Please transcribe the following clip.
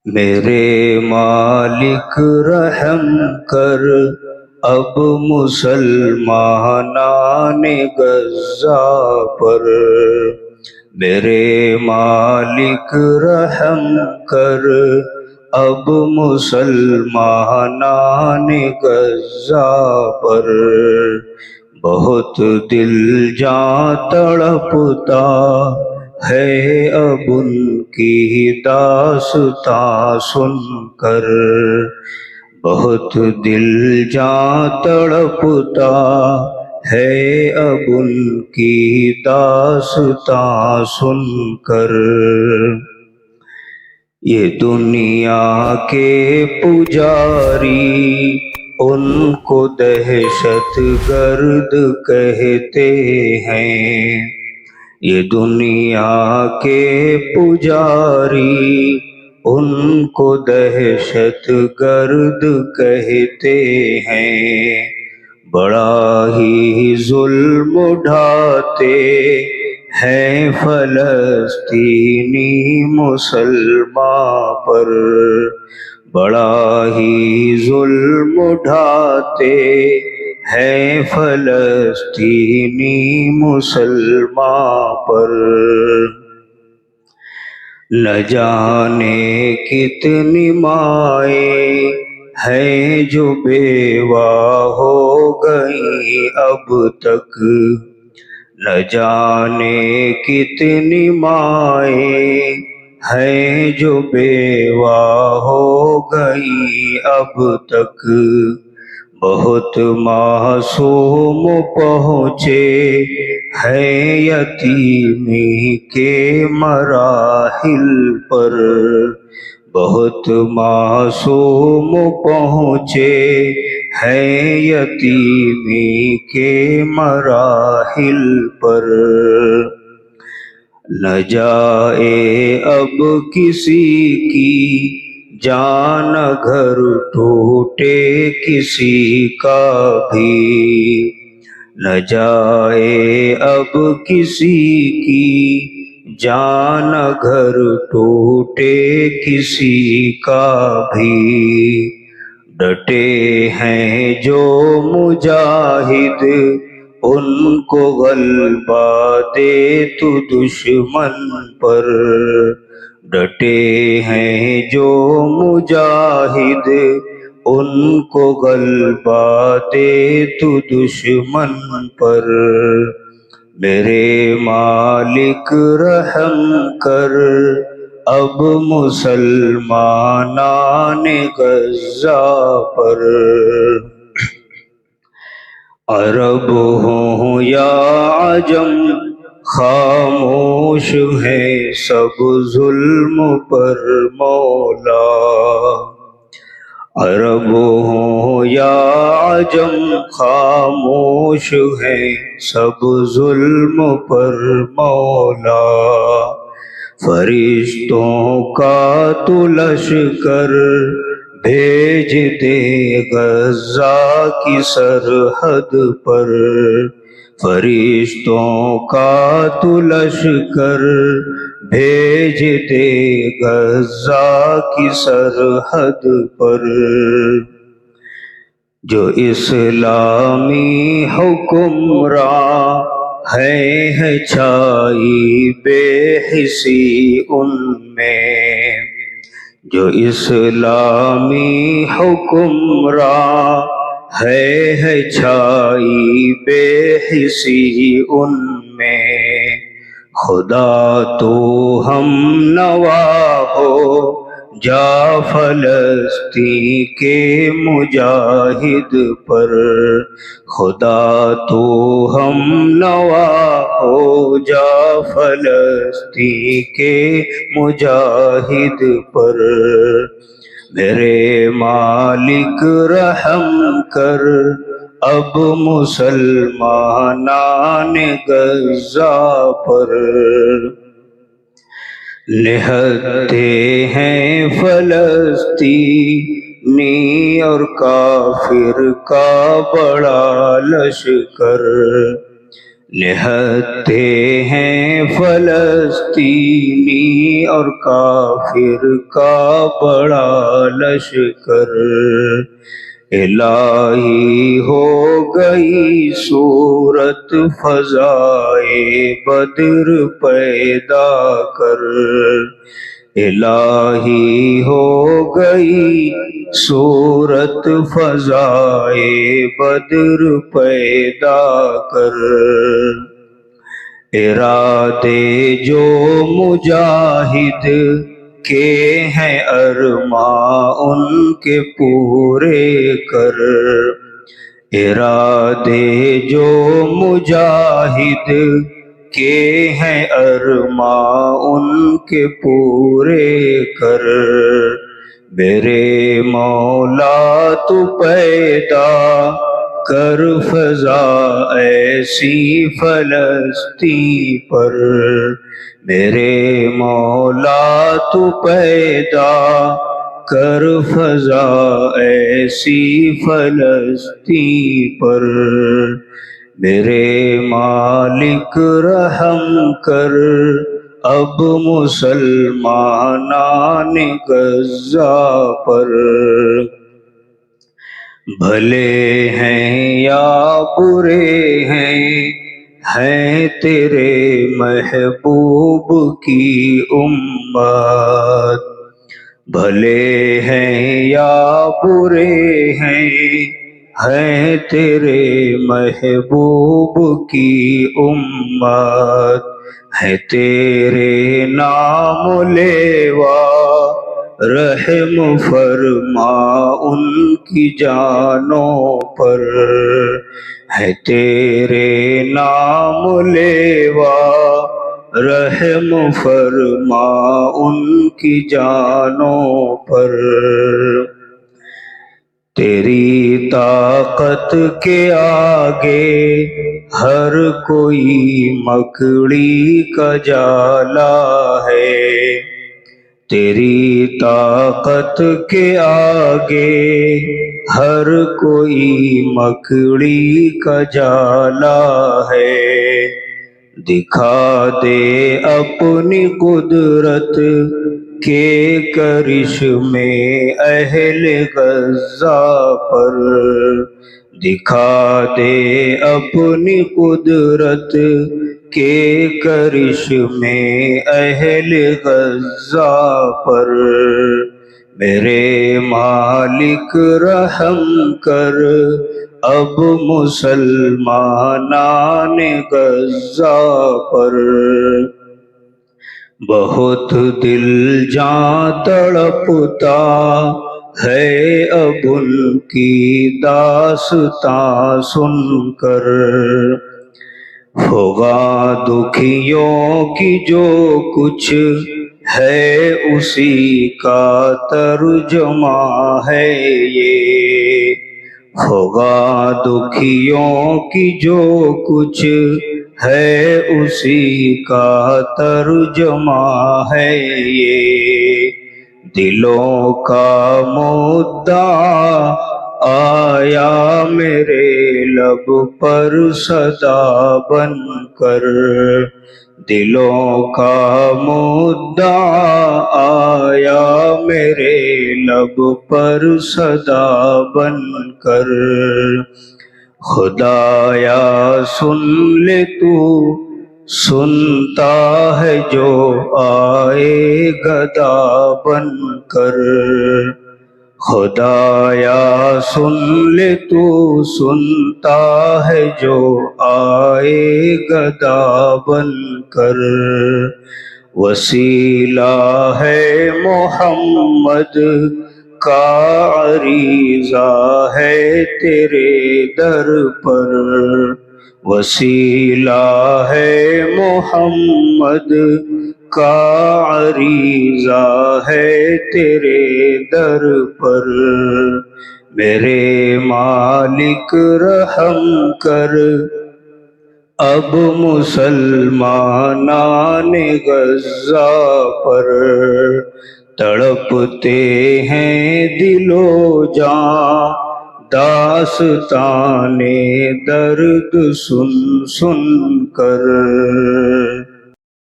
میرے مالک رحم کر اب مسلمانان غزہ پر۔ میرے مالک رحم کر اب مسلمانان غزہ پر۔ بہت دل جاں تڑپتا ہے اب ان کی داستاں سن کر۔ بہت دل جاں تڑپتا ہے اب ان کی داستاں سن کر۔ یہ دنیا کے پجاری ان کو دہشت گرد کہتے ہیں۔ یہ دنیا کے پجاری ان کو دہشت گرد کہتے ہیں۔ بڑا ہی ظلم ڈھاتے ہیں فلسطینی مسلمان پر۔ بڑا ہی ظلم ڈھاتے ہیں فلسطینی مسلمان پر۔ نہ جانے کتنی مائیں ہیں جو بیوہ ہو گئی اب تک۔ نہ جانے کتنی مائیں ہیں جو بیوہ ہو گئی اب تک۔ بہت معصوم پہنچے ہیں یتیمی کے مراحل پر۔ بہت معصوم پہنچے ہیں یتیمی کے مراحل پر۔ نہ جائے اب کسی کی جان گھر ٹوٹے کسی کا بھی۔ نہ جائے اب کسی کی جان گھر ٹوٹے کسی کا بھی۔ ڈٹے ہیں جو مجاہد ان کو غلبہ دے تو دشمن پر۔ ڈٹے ہیں جو مجاہد ان کو غلبہ دے تو دشمن پر۔ میرے مالک رحم کر اب مسلمانان غزہ پر۔ عرب ہوں یا عجم خاموش ہیں سب ظلم پر مولا۔ عرب ہوں یا عجم خاموش ہیں سب ظلم پر مولا۔ فرشتوں کا تو لشکر بھیج دے غزہ کی سرحد پر۔ فرشتوں کا تو لشکر بھیج دے غزہ کی سرحد پر۔ جو اسلامی حکمراں ہے چھائی بے حسی ان میں۔ جو اسلامی حکمراں ہے چھائی بے حسی ان میں۔ خدا تو ہم نوا ہو جا فلسطین کے مجاہد پر۔ خدا تو ہم نوا ہو جا فلسطین کے مجاہد پر۔ میرے مالک رحم کر اب مسلمانان غزہ پر۔ نہتے ہیں فلسطینی اور کافر کا بڑا لشکر۔ نہتے ہیں فلسطینی اور کافر کا بڑا لشکر، الہی ہو گئی صورت فضائے بدر پیدا کر، الہی ہو گئی صورت فضائے بدر پیدا کر، ارادے جو مجاہد کے ہیں ارماں ان کے پورے کر، ارادے جو مجاہد کے ہیں ارماں ان کے پورے کر، میرے مولا تو پیدا کر فضا ایسی فلسطین پر، میرے مولا تو پیدا کر فضا ایسی فلسطین پر، میرے مالک رحم کر اب مسلمانان غزہ پر، بھلے ہیں یا برے ہیں تیرے محبوب کی امت، بھلے ہیں یا برے ہیں تیرے محبوب کی امت، ہے تیرے نام لیوا رحم فرما ان کی جانوں پر، ہے تیرے نام لیوا رحم فرما ان کی جانوں پر، تیری طاقت کے آگے ہر کوئی مکڑی کا جالا ہے، تیری طاقت کے آگے ہر کوئی مکڑی کا جالا ہے، دکھا دے اپنی قدرت کے کرشمے اہل غزہ پر، دکھا دے اپنی قدرت کے کرشمے اہل غزہ پر، میرے مالک رحم کر اب مسلمانان غزہ پر، بہت دل جاں تڑپتا ہے اب ان کی داستاں سن کر، ہوگا دکھیوں کی جو کچھ ہے اسی کا ترجمہ ہے یہ، ہوگا دکھیوں کی جو کچھ ہے اسی کا ترجمہ ہے یہ، دلوں کا مدعا آیا میرے لب پر صدا بن کر، دلوں کا مدعا آیا میرے لب پر صدا بن کر، خدایا سن لے تو سنتا ہے جو آئے گدا بن کر، خدایا سن لے تو سنتا ہے جو آئے گدا بن کر، وسیلہ ہے محمد کا عریضہ ہے تیرے در پر، وسیلہ ہے محمد کا عریضہ ہے تیرے در پر، میرے مالک رحم کر اب مسلمانان غزہ پر، تڑپتے ہیں دل و جاں داستان درد سن سن کر